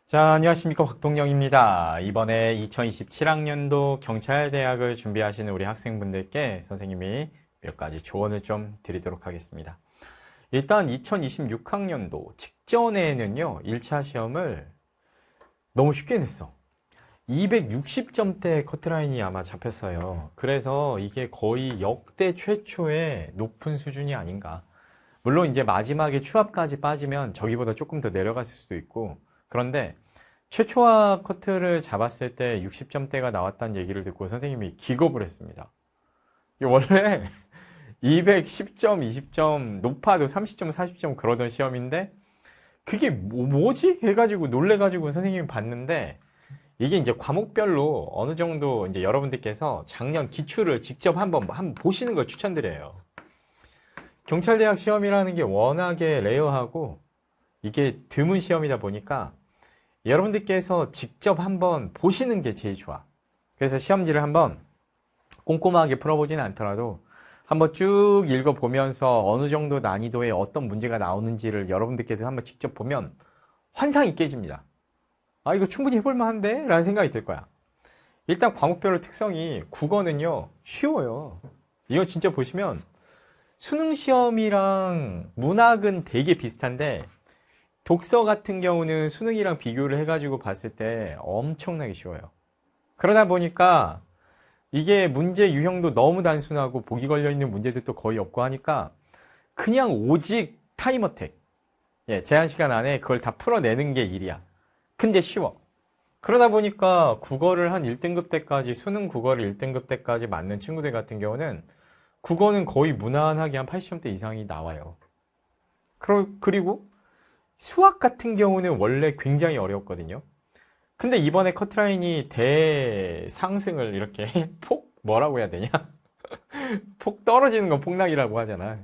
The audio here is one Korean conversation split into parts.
자, 안녕하십니까. 곽동영입니다. 이번에 2027학년도 경찰대학을 준비하시는 우리 학생분들께 선생님이 몇 가지 조언을 좀 드리도록 하겠습니다. 일단 2026학년도 직전에는요, 1차 시험을 너무 쉽게 냈어. 260점대 커트라인이 아마 잡혔어요. 그래서 이게 거의 역대 최초의 높은 수준이 아닌가. 물론 이제 마지막에 추합까지 빠지면 저기보다 조금 더 내려갔을 수도 있고, 그런데 최초화 커트를 잡았을 때 60점대가 나왔다는 얘기를 듣고 선생님이 기겁을 했습니다. 원래 210점, 20점, 높아도 30점, 40점 그러던 시험인데 그게 뭐지? 해가지고 놀래가지고 선생님이 봤는데 이게 이제 과목별로 어느 정도 이제 여러분들께서 작년 기출을 직접 한번 보시는 걸 추천드려요. 경찰대학 시험이라는 게 워낙에 레어하고 이게 드문 시험이다 보니까 여러분들께서 직접 한번 보시는 게 제일 좋아. 그래서 시험지를 한번 꼼꼼하게 풀어보지는 않더라도 한번 쭉 읽어보면서 어느 정도 난이도의 어떤 문제가 나오는지를 여러분들께서 한번 직접 보면 환상이 깨집니다. 아, 이거 충분히 해볼만 한데? 라는 생각이 들 거야. 일단 과목별로 특성이 국어는요, 쉬워요. 이거 진짜 보시면 수능 시험이랑 문학은 되게 비슷한데 독서 같은 경우는 수능이랑 비교를 해가지고 봤을 때 엄청나게 쉬워요. 그러다 보니까 이게 문제 유형도 너무 단순하고 보기 걸려있는 문제들도 거의 없고 하니까 그냥 오직 타임어택. 제한 시간 안에 그걸 다 풀어내는 게 일이야. 근데 쉬워. 그러다 보니까 국어를 한 1등급 때까지, 수능 국어를 1등급 때까지 맞는 친구들 같은 경우는 국어는 거의 무난하게 한 80점대 이상이 나와요. 그리고 수학 같은 경우는 원래 굉장히 어려웠거든요. 근데 이번에 커트라인이 대상승을 이렇게 뭐라고 해야 되냐? 폭 떨어지는 건 폭락이라고 하잖아.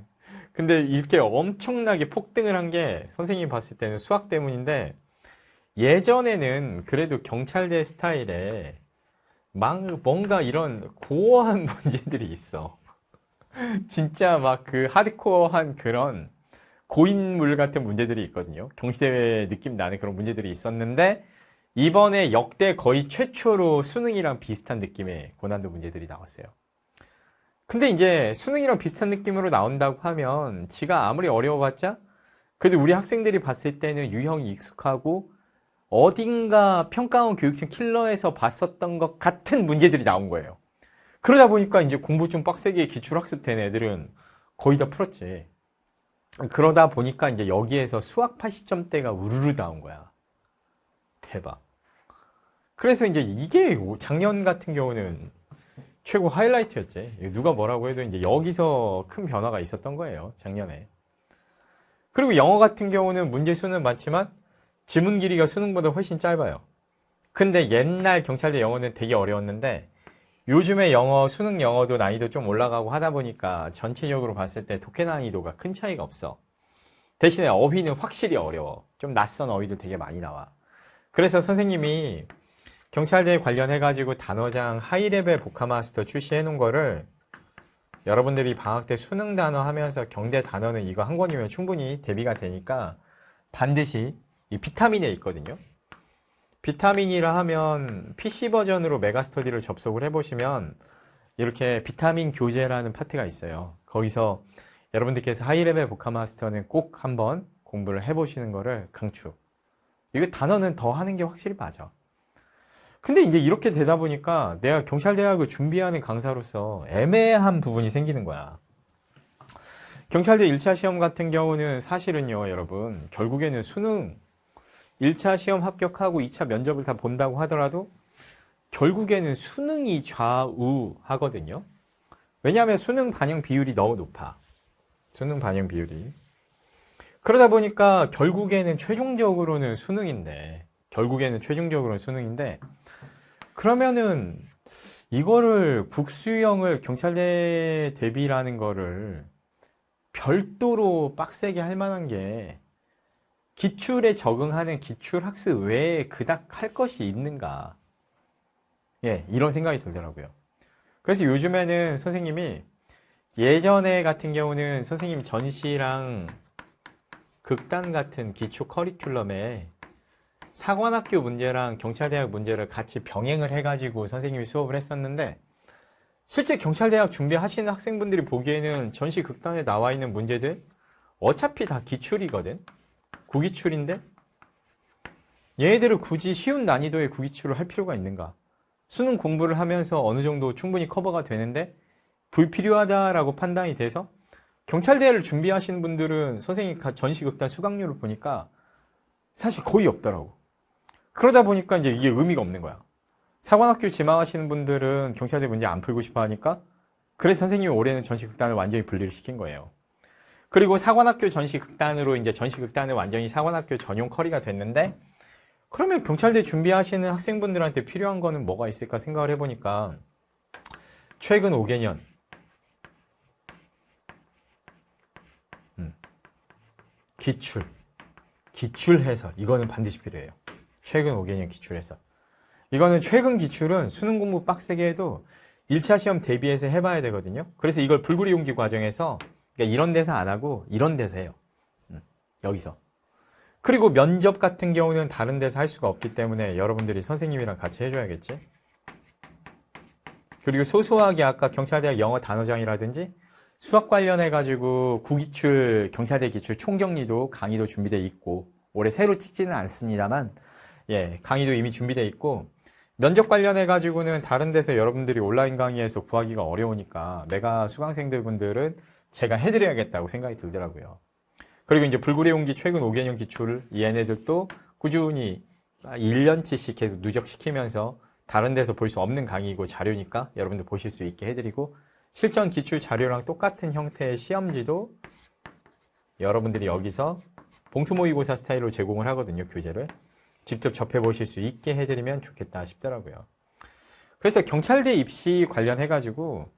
근데 이렇게 엄청나게 폭등을 한 게 선생님이 봤을 때는 수학 때문인데 예전에는 그래도 경찰대 스타일에 뭔가 이런 고어한 문제들이 있어. 진짜 막 그 하드코어한 그런 고인물 같은 문제들이 있거든요. 경시대회 느낌 나는 그런 문제들이 있었는데 이번에 역대 거의 최초로 수능이랑 비슷한 느낌의 고난도 문제들이 나왔어요. 근데 이제 수능이랑 비슷한 느낌으로 나온다고 하면 지가 아무리 어려워봤자 그래도 우리 학생들이 봤을 때는 유형이 익숙하고 어딘가 평가원 교육청 킬러에서 봤었던 것 같은 문제들이 나온 거예요. 그러다 보니까 이제 공부 좀 빡세게 기출학습 된 애들은 거의 다 풀었지. 그러다 보니까 이제 여기에서 수학 80점대가 우르르 나온 거야. 대박. 그래서 이제 이게 작년 같은 경우는 최고 하이라이트였지. 누가 뭐라고 해도 이제 여기서 큰 변화가 있었던 거예요. 작년에. 그리고 영어 같은 경우는 문제 수는 많지만 지문 길이가 수능보다 훨씬 짧아요. 근데 옛날 경찰대 영어는 되게 어려웠는데 요즘에 영어, 수능 영어도 난이도 좀 올라가고 하다 보니까 전체적으로 봤을 때 독해 난이도가 큰 차이가 없어. 대신에 어휘는 확실히 어려워. 좀 낯선 어휘도 되게 많이 나와. 그래서 선생님이 경찰대 관련해가지고 단어장 하이레벨 보카마스터 출시해 놓은 거를 여러분들이 방학 때 수능 단어 하면서 경대 단어는 이거 한 권이면 충분히 대비가 되니까 반드시 이 비타민에 있거든요. 비타민이라 하면 PC 버전으로 메가스터디를 접속을 해보시면 이렇게 비타민 교재라는 파트가 있어요. 거기서 여러분들께서 하이레벨 보카마스터는 꼭 한번 공부를 해보시는 거를 강추. 이거 단어는 더 하는 게 확실히 맞아. 근데 이제 이렇게 되다 보니까 내가 경찰대학을 준비하는 강사로서 애매한 부분이 생기는 거야. 경찰대 1차 시험 같은 경우는 사실은요, 여러분, 결국에는 수능 1차 시험 합격하고 2차 면접을 다 본다고 하더라도 결국에는 수능이 좌우하거든요. 왜냐하면 수능 반영 비율이 너무 높아. 수능 반영 비율이. 그러다 보니까 최종적으로는 수능인데 그러면은 이거를 국수형을 경찰대 대비라는 거를 별도로 빡세게 할 만한 게 기출에 적응하는 기출학습 외에 그닥 할 것이 있는가. 이런 생각이 들더라고요. 그래서 요즘에는 선생님이 예전에 같은 경우는 선생님 전시랑 극단 같은 기초 커리큘럼에 사관학교 문제랑 경찰대학 문제를 같이 병행을 해가지고 선생님이 수업을 했었는데, 실제 경찰대학 준비하시는 학생분들이 보기에는 전시 극단에 나와 있는 문제들 어차피 다 기출이거든. 구기출인데 얘네들을 굳이 쉬운 난이도의 구기출을 할 필요가 있는가? 수능 공부를 하면서 어느 정도 충분히 커버가 되는데 불필요하다라고 판단이 돼서 경찰대를 준비하시는 분들은 선생님 전시 극단 수강률을 보니까 사실 거의 없더라고. 그러다 보니까 이제 이게 의미가 없는 거야. 사관학교 지망하시는 분들은 경찰대 문제 안 풀고 싶어 하니까 그래서 선생님이 올해는 전시 극단을 완전히 분리를 시킨 거예요. 그리고 사관학교 전시 극단으로 이제 전시 극단은 완전히 사관학교 전용 커리가 됐는데, 그러면 경찰대 준비하시는 학생분들한테 필요한 거는 뭐가 있을까 생각을 해보니까 최근 5개년 기출 해설 이거는 반드시 필요해요. 최근 5개년 기출 해설 이거는 최근 기출은 수능 공부 빡세게 해도 1차 시험 대비해서 해봐야 되거든요. 그래서 이걸 불구리 용기 과정에서 그러니까 이런 데서 안 하고 이런 데서 해요. 여기서. 그리고 면접 같은 경우는 다른 데서 할 수가 없기 때문에 여러분들이 선생님이랑 같이 해줘야겠지. 그리고 소소하게 아까 경찰대학 영어 단어장이라든지 수학 관련해가지고 구기출, 경찰대 기출 총경리도 강의도 준비되어 있고, 올해 새로 찍지는 않습니다만 예, 강의도 이미 준비되어 있고, 면접 관련해가지고는 다른 데서 여러분들이 온라인 강의에서 구하기가 어려우니까 메가 수강생들 분들은 제가 해드려야겠다고 생각이 들더라고요. 그리고 이제 불구리 용기 최근 5개년 기출을 얘네들도 꾸준히 1년치씩 계속 누적시키면서 다른 데서 볼 수 없는 강의이고 자료니까 여러분들 보실 수 있게 해드리고, 실전 기출 자료랑 똑같은 형태의 시험지도 여러분들이 여기서 봉투 모의고사 스타일로 제공을 하거든요. 교재를 직접 접해보실 수 있게 해드리면 좋겠다 싶더라고요. 그래서 경찰대 입시 관련해가지고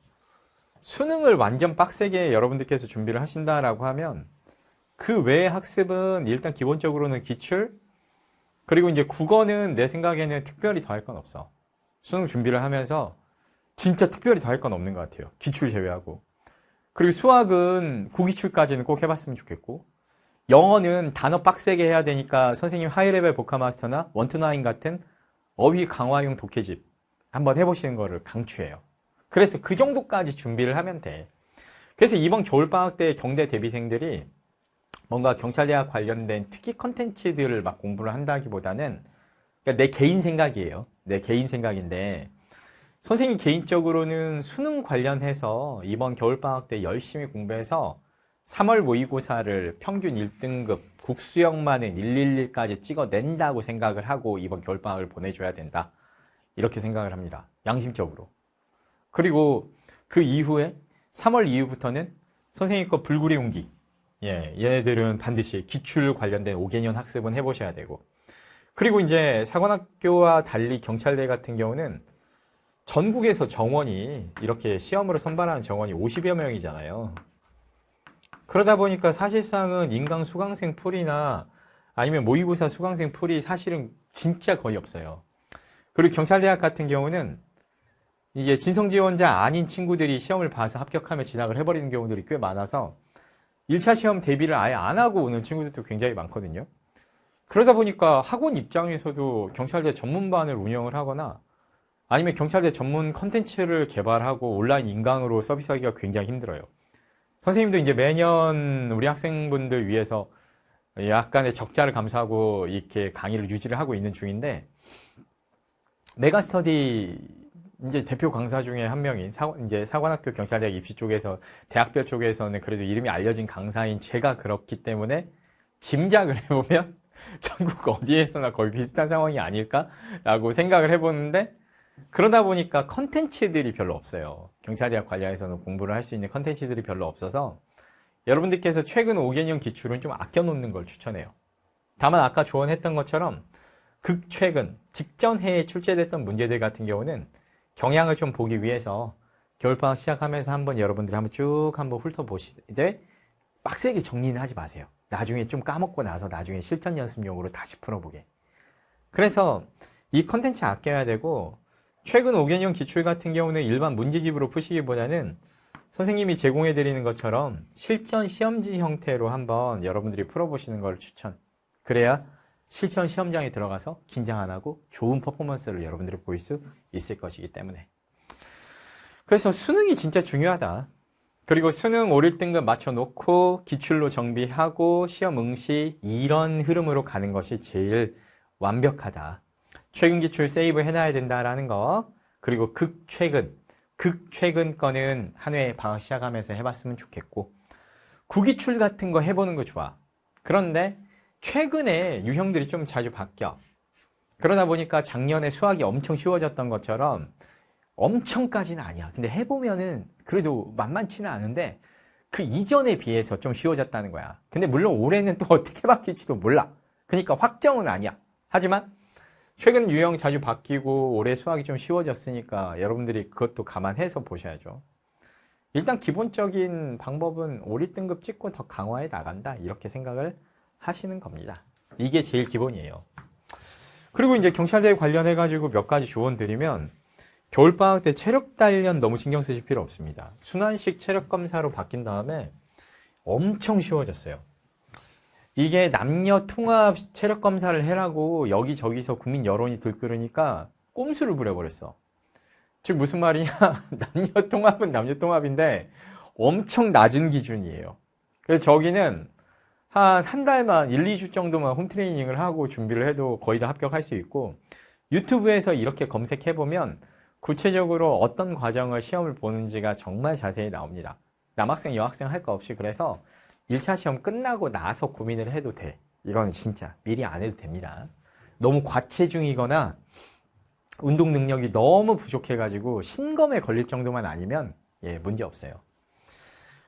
수능을 완전 빡세게 여러분들께서 준비를 하신다라고 하면 그 외의 학습은 일단 기본적으로는 기출, 그리고 이제 국어는 내 생각에는 특별히 더 할 건 없어. 수능 준비를 하면서 진짜 특별히 더 할 건 없는 것 같아요. 기출 제외하고. 그리고 수학은 구기출까지는 꼭 해봤으면 좋겠고, 영어는 단어 빡세게 해야 되니까 선생님 하이레벨 보카마스터나 원투나인 같은 어휘 강화용 독해집 한번 해보시는 거를 강추해요. 그래서 그 정도까지 준비를 하면 돼. 그래서 이번 겨울방학 때 경대 대비생들이 뭔가 경찰대학 관련된 특기 컨텐츠들을 막 공부를 한다기보다는, 그러니까 내 개인 생각이에요. 내 개인 생각인데, 선생님 개인적으로는 수능 관련해서 이번 겨울방학 때 열심히 공부해서 3월 모의고사를 평균 1등급 국수형만은 111까지 찍어낸다고 생각을 하고 이번 겨울방학을 보내줘야 된다. 이렇게 생각을 합니다. 양심적으로. 그리고 그 이후에 3월 이후부터는 선생님 거 불구리 용기, 예, 얘네들은 반드시 기출 관련된 5개년 학습은 해보셔야 되고, 그리고 이제 사관학교와 달리 경찰대 같은 경우는 전국에서 정원이 이렇게 시험으로 선발하는 정원이 50여 명이잖아요. 그러다 보니까 사실상은 인강 수강생 풀이나 아니면 모의고사 수강생 풀이 사실은 진짜 거의 없어요. 그리고 경찰대학 같은 경우는 이게 진성 지원자 아닌 친구들이 시험을 봐서 합격하며 진학을 해버리는 경우들이 꽤 많아서 1차 시험 대비를 아예 안 하고 오는 친구들도 굉장히 많거든요. 그러다 보니까 학원 입장에서도 경찰대 전문반을 운영을 하거나 아니면 경찰대 전문 컨텐츠를 개발하고 온라인 인강으로 서비스하기가 굉장히 힘들어요. 선생님도 이제 매년 우리 학생분들 위해서 약간의 적자를 감수하고 이렇게 강의를 유지를 하고 있는 중인데, 메가스터디 이제 대표 강사 중에 한 명인 이제 사관학교 경찰대학 입시 쪽에서 대학별 쪽에서는 그래도 이름이 알려진 강사인 제가 그렇기 때문에 짐작을 해보면 전국 어디에서나 거의 비슷한 상황이 아닐까라고 생각을 해보는데, 그러다 보니까 컨텐츠들이 별로 없어요. 경찰대학 관련해서는 공부를 할 수 있는 컨텐츠들이 별로 없어서 여러분들께서 최근 5개년 기출은 좀 아껴놓는 걸 추천해요. 다만 아까 조언했던 것처럼 극최근, 직전 해에 출제됐던 문제들 같은 경우는 경향을 좀 보기 위해서 겨울방학 시작하면서 한번 여러분들이 한번 쭉 한번 훑어보시되 빡세게 정리는 하지 마세요. 나중에 좀 까먹고 나서 나중에 실전 연습용으로 다시 풀어보게. 그래서 이 컨텐츠 아껴야 되고, 최근 5개년 기출 같은 경우는 일반 문제집으로 푸시기보다는 선생님이 제공해드리는 것처럼 실전 시험지 형태로 한번 여러분들이 풀어보시는 걸 추천. 그래야 실전 시험장에 들어가서 긴장 안 하고 좋은 퍼포먼스를 여러분들이 보일 수 있을 것이기 때문에. 그래서 수능이 진짜 중요하다. 그리고 수능 5, 1등급 맞춰놓고 기출로 정비하고 시험 응시 이런 흐름으로 가는 것이 제일 완벽하다. 최근 기출 세이브 해놔야 된다라는 거. 그리고 극최근 거는 한 회 방학 시작하면서 해봤으면 좋겠고, 구기출 같은 거 해보는 거 좋아. 그런데 최근에 유형들이 좀 자주 바뀌어. 그러다 보니까 작년에 수학이 엄청 쉬워졌던 것처럼 엄청까지는 아니야. 근데 해보면은 그래도 만만치는 않은데 그 이전에 비해서 좀 쉬워졌다는 거야. 근데 물론 올해는 또 어떻게 바뀔지도 몰라. 그러니까 확정은 아니야. 하지만 최근 유형 자주 바뀌고 올해 수학이 좀 쉬워졌으니까 여러분들이 그것도 감안해서 보셔야죠. 일단 기본적인 방법은 5, 1등급 찍고 더 강화해 나간다. 이렇게 생각을 하시는 겁니다. 이게 제일 기본이에요. 그리고 이제 경찰대회 관련해가지고 몇 가지 조언 드리면, 겨울방학 때 체력 단련 너무 신경 쓰실 필요 없습니다. 순환식 체력 검사로 바뀐 다음에 엄청 쉬워졌어요. 이게 남녀 통합 체력 검사를 해라고 여기저기서 국민 여론이 들끓으니까 꼼수를 부려버렸어. 즉 무슨 말이냐, 남녀 통합은 남녀 통합인데 엄청 낮은 기준이에요. 그래서 저기는 한 달만 1, 2주 정도만 홈트레이닝을 하고 준비를 해도 거의 다 합격할 수 있고, 유튜브에서 이렇게 검색해보면 구체적으로 어떤 과정을 시험을 보는지가 정말 자세히 나옵니다. 남학생, 여학생 할 거 없이. 그래서 1차 시험 끝나고 나서 고민을 해도 돼. 이건 진짜 미리 안 해도 됩니다. 너무 과체중이거나 운동 능력이 너무 부족해가지고 신검에 걸릴 정도만 아니면 문제 없어요.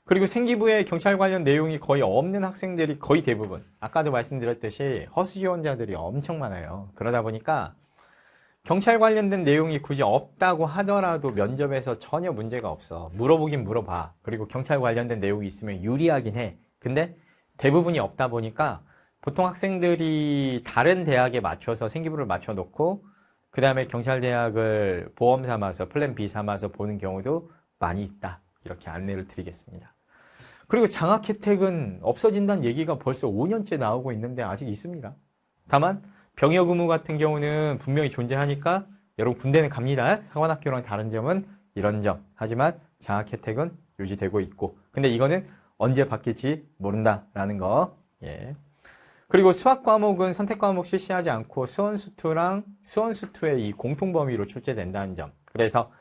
그리고 생기부에 경찰 관련 내용이 거의 없는 학생들이 거의 대부분, 아까도 말씀드렸듯이 허수 지원자들이 엄청 많아요. 그러다 보니까 경찰 관련된 내용이 굳이 없다고 하더라도 면접에서 전혀 문제가 없어. 물어보긴 물어봐. 그리고 경찰 관련된 내용이 있으면 유리하긴 해. 근데 대부분이 없다 보니까 보통 학생들이 다른 대학에 맞춰서 생기부를 맞춰놓고 그 다음에 경찰대학을 보험 삼아서 플랜 B 삼아서 보는 경우도 많이 있다. 이렇게 안내를 드리겠습니다. 그리고 장학 혜택은 없어진다는 얘기가 벌써 5년째 나오고 있는데 아직 있습니다. 다만 병역 의무 같은 경우는 분명히 존재하니까 여러분 군대는 갑니다. 사관학교랑 다른 점은 이런 점. 하지만 장학 혜택은 유지되고 있고, 근데 이거는 언제 바뀔지 모른다라는 거. 그리고 수학 과목은 선택 과목 실시하지 않고 수원수투랑 수원수투의 이 공통 범위로 출제된다는 점. 그래서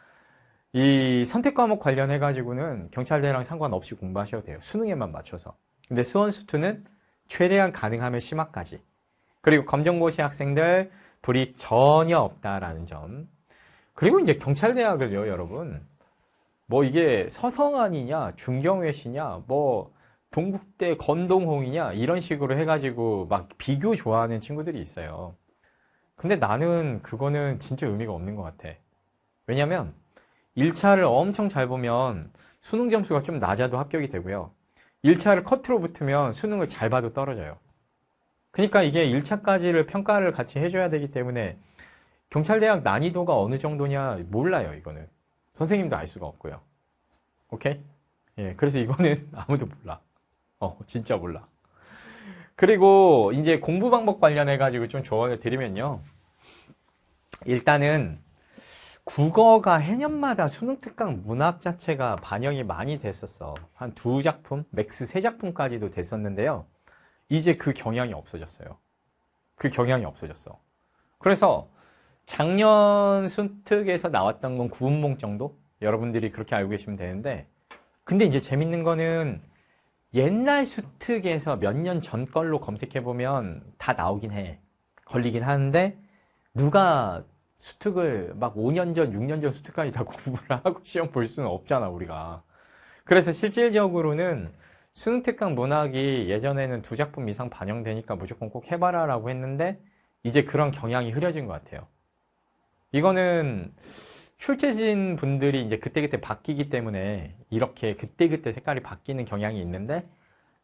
이 선택 과목 관련해 가지고는 경찰대랑 상관없이 공부하셔도 돼요. 수능에만 맞춰서. 근데 수원수투는 최대한 가능하면 심화까지. 그리고 검정고시 학생들 불이익 전혀 없다라는 점. 그리고 이제 경찰대학을요, 여러분. 뭐 이게 서성안이냐, 중경외시냐, 뭐 동국대 건동홍이냐 이런 식으로 해가지고 막 비교 좋아하는 친구들이 있어요. 근데 나는 그거는 진짜 의미가 없는 것 같아. 왜냐면 1차를 엄청 잘 보면 수능 점수가 좀 낮아도 합격이 되고요. 1차를 커트로 붙으면 수능을 잘 봐도 떨어져요. 그러니까 이게 1차까지를 평가를 같이 해줘야 되기 때문에 경찰대학 난이도가 어느 정도냐 몰라요, 이거는. 선생님도 알 수가 없고요. 오케이? 그래서 이거는 아무도 몰라. 진짜 몰라. 그리고 이제 공부 방법 관련해가지고 좀 조언을 드리면요. 일단은 국어가 해년마다 수능 특강 문학 자체가 반영이 많이 됐었어. 한 2작품, 맥스 3작품까지도 됐었는데요. 이제 그 경향이 없어졌어요. 그 경향이 없어졌어. 그래서 작년 수특에서 나왔던 건 구운몽 정도? 여러분들이 그렇게 알고 계시면 되는데, 근데 이제 재밌는 거는 옛날 수특에서 몇 년 전 걸로 검색해보면 다 나오긴 해. 걸리긴 하는데 누가 수특을 막 5년 전, 6년 전 수특까지 다 공부를 하고 시험 볼 수는 없잖아, 우리가. 그래서 실질적으로는 수능특강 문학이 예전에는 2작품 이상 반영되니까 무조건 꼭 해봐라 라고 했는데 이제 그런 경향이 흐려진 것 같아요. 이거는 출제진 분들이 이제 그때그때 바뀌기 때문에 이렇게 그때그때 색깔이 바뀌는 경향이 있는데,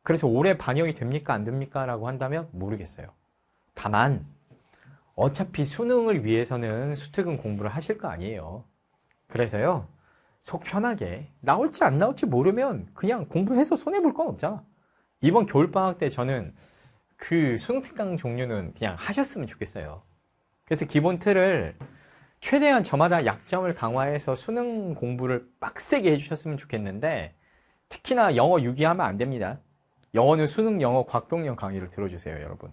그래서 올해 반영이 됩니까 안 됩니까 라고 한다면 모르겠어요. 다만 어차피 수능을 위해서는 수특은 공부를 하실 거 아니에요. 그래서요, 속 편하게 나올지 안 나올지 모르면 그냥 공부해서 손해볼 건 없잖아. 이번 겨울방학 때 저는 그 수능 특강 종류는 그냥 하셨으면 좋겠어요. 그래서 기본 틀을 최대한 저마다 약점을 강화해서 수능 공부를 빡세게 해주셨으면 좋겠는데, 특히나 영어 유기하면 안 됩니다. 영어는 수능 영어 곽동영 강의를 들어주세요, 여러분.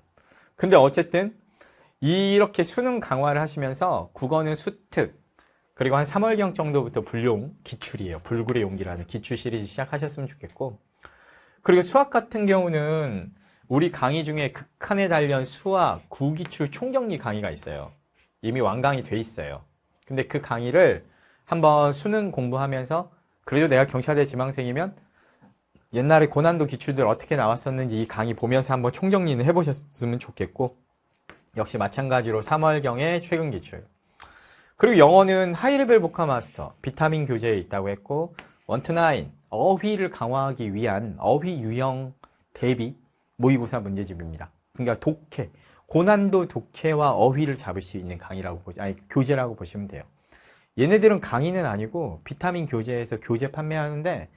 근데 어쨌든 이렇게 수능 강화를 하시면서 국어는 수특, 그리고 한 3월경 정도부터 불용, 기출이에요. 불굴의 용기라는 기출 시리즈 시작하셨으면 좋겠고, 그리고 수학 같은 경우는 우리 강의 중에 극한에 단련 수학 구기출 총정리 강의가 있어요. 이미 완강이 돼 있어요. 근데 그 강의를 한번 수능 공부하면서, 그래도 내가 경찰대 지망생이면 옛날에 고난도 기출들 어떻게 나왔었는지 이 강의 보면서 한번 총정리는 해보셨으면 좋겠고, 역시 마찬가지로 3월경의 최근 기출. 그리고 영어는 하이레벨 보카 마스터, 비타민 교재에 있다고 했고, 1-9, 어휘를 강화하기 위한 어휘 유형 대비 모의고사 문제집입니다. 그러니까 독해, 고난도 독해와 어휘를 잡을 수 있는 강의라고 교재라고 보시면 돼요. 얘네들은 강의는 아니고 비타민 교재에서 교재 판매하는데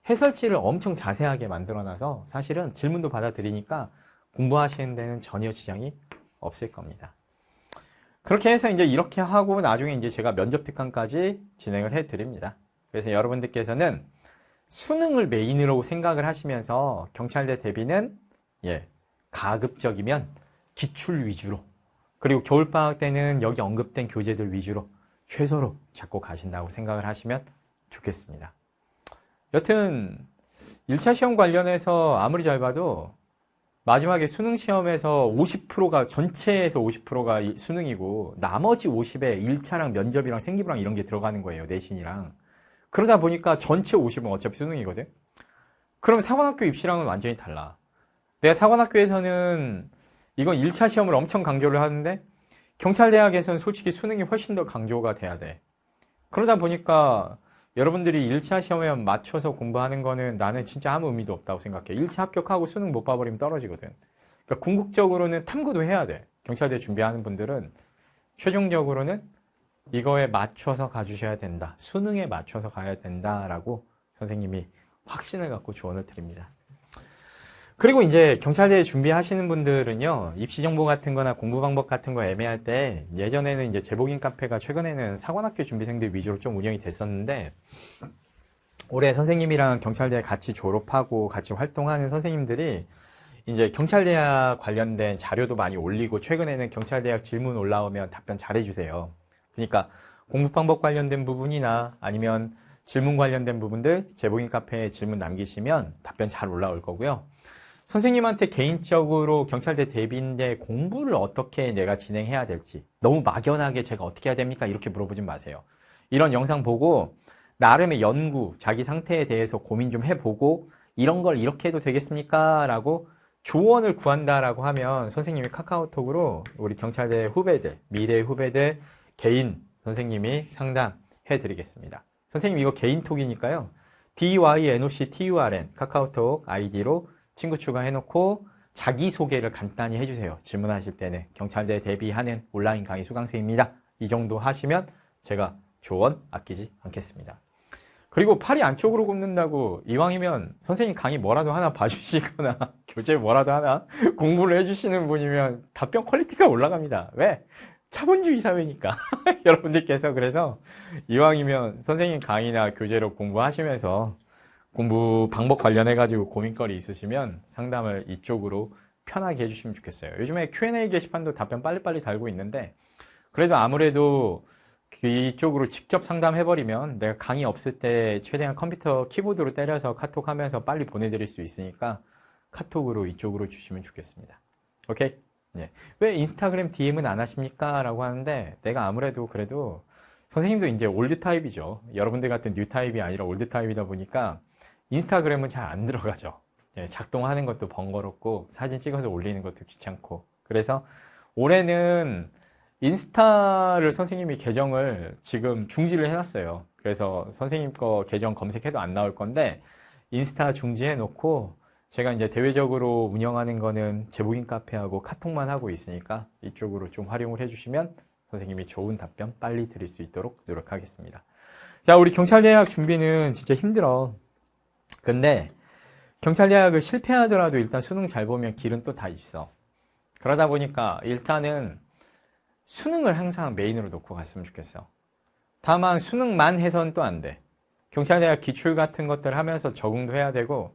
해설지를 엄청 자세하게 만들어놔서 사실은 질문도 받아들이니까 공부하시는 데는 전혀 지장이 없을 겁니다. 그렇게 해서 이제 이렇게 하고 나중에 이제 제가 면접 특강까지 진행을 해 드립니다. 그래서 여러분들께서는 수능을 메인으로 생각을 하시면서 경찰대 대비는 가급적이면 기출 위주로, 그리고 겨울방학 때는 여기 언급된 교재들 위주로 최소로 잡고 가신다고 생각을 하시면 좋겠습니다. 여튼 1차 시험 관련해서 아무리 잘 봐도 마지막에 수능 시험에서 50%가 전체에서 50%가 수능이고 나머지 50에 1차랑 면접이랑 생기부랑 이런 게 들어가는 거예요. 내신이랑. 그러다 보니까 전체 50은 어차피 수능이거든. 그럼 사관학교 입시랑은 완전히 달라. 내가 사관학교에서는 이건 1차 시험을 엄청 강조를 하는데 경찰대학에서는 솔직히 수능이 훨씬 더 강조가 돼야 돼. 그러다 보니까 여러분들이 1차 시험에 맞춰서 공부하는 거는 나는 진짜 아무 의미도 없다고 생각해. 1차 합격하고 수능 못 봐버리면 떨어지거든. 그러니까 궁극적으로는 탐구도 해야 돼. 경찰대 준비하는 분들은 최종적으로는 이거에 맞춰서 가주셔야 된다. 수능에 맞춰서 가야 된다라고 선생님이 확신을 갖고 조언을 드립니다. 그리고 이제 경찰대 준비하시는 분들은요, 입시 정보 같은 거나 공부 방법 같은 거 애매할 때, 예전에는 이제 제복인 카페가 최근에는 사관학교 준비생들 위주로 좀 운영이 됐었는데, 올해 선생님이랑 경찰대 같이 졸업하고 같이 활동하는 선생님들이 이제 경찰대학 관련된 자료도 많이 올리고, 최근에는 경찰대학 질문 올라오면 답변 잘해주세요. 그러니까 공부 방법 관련된 부분이나 아니면 질문 관련된 부분들 제복인 카페에 질문 남기시면 답변 잘 올라올 거고요. 선생님한테 개인적으로 경찰대 대비인데 공부를 어떻게 내가 진행해야 될지, 너무 막연하게 제가 어떻게 해야 됩니까? 이렇게 물어보지 마세요. 이런 영상 보고 나름의 연구, 자기 상태에 대해서 고민 좀 해보고 이런 걸 이렇게 해도 되겠습니까? 라고 조언을 구한다라고 하면 선생님이 카카오톡으로 우리 경찰대 후배들, 미래 후배들 개인 선생님이 상담해 드리겠습니다. 선생님 이거 개인톡이니까요. DYNOCTURN 카카오톡 아이디로 친구 추가해놓고 자기소개를 간단히 해주세요. 질문하실 때는 경찰대 대비하는 온라인 강의 수강생입니다. 이 정도 하시면 제가 조언 아끼지 않겠습니다. 그리고 팔이 안쪽으로 굽는다고 이왕이면 선생님 강의 뭐라도 하나 봐주시거나 교재 뭐라도 하나 공부를 해주시는 분이면 답변 퀄리티가 올라갑니다. 왜? 자본주의 사회니까. 여러분들께서 그래서 이왕이면 선생님 강의나 교재로 공부하시면서 공부 방법 관련해가지고 고민거리 있으시면 상담을 이쪽으로 편하게 해주시면 좋겠어요. 요즘에 Q&A 게시판도 답변 빨리빨리 달고 있는데 그래도 아무래도 이쪽으로 직접 상담해버리면 내가 강의 없을 때 최대한 컴퓨터 키보드로 때려서 카톡하면서 빨리 보내드릴 수 있으니까 카톡으로 이쪽으로 주시면 좋겠습니다. 오케이? 네. 왜 인스타그램 DM은 안 하십니까? 라고 하는데 내가 아무래도 그래도 선생님도 이제 올드 타입이죠. 여러분들 같은 뉴 타입이 아니라 올드 타입이다 보니까 인스타그램은 잘 안 들어가죠. 예, 작동하는 것도 번거롭고 사진 찍어서 올리는 것도 귀찮고 그래서 올해는 인스타를 선생님이 계정을 지금 중지를 해놨어요. 그래서 선생님 거 계정 검색해도 안 나올 건데 인스타 중지해 놓고 제가 이제 대외적으로 운영하는 거는 제복인 카페하고 카톡만 하고 있으니까 이쪽으로 좀 활용을 해주시면 선생님이 좋은 답변 빨리 드릴 수 있도록 노력하겠습니다. 자, 우리 경찰대학 준비는 진짜 힘들어. 근데 경찰대학을 실패하더라도 일단 수능 잘 보면 길은 또 다 있어. 그러다 보니까 일단은 수능을 항상 메인으로 놓고 갔으면 좋겠어. 다만 수능만 해서는 또 안 돼. 경찰대학 기출 같은 것들 하면서 적응도 해야 되고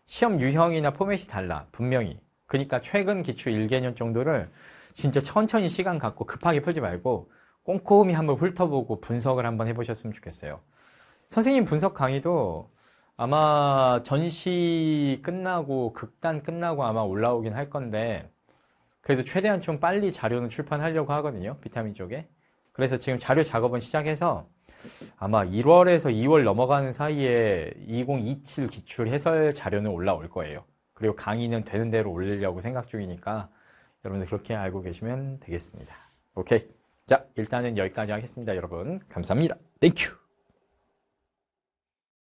시험 유형이나 포맷이 달라. 분명히. 그러니까 최근 기출 1개년 정도를 진짜 천천히 시간 갖고 급하게 풀지 말고 꼼꼼히 한번 훑어보고 분석을 한번 해보셨으면 좋겠어요. 선생님 분석 강의도 아마 전시 끝나고 극단 끝나고 아마 올라오긴 할 건데 그래서 최대한 좀 빨리 자료는 출판하려고 하거든요. 비타민 쪽에. 그래서 지금 자료 작업은 시작해서 아마 1월에서 2월 넘어가는 사이에 2027 기출 해설 자료는 올라올 거예요. 그리고 강의는 되는 대로 올리려고 생각 중이니까 여러분들 그렇게 알고 계시면 되겠습니다. 오케이. 자, 일단은 여기까지 하겠습니다, 여러분. 감사합니다. 땡큐.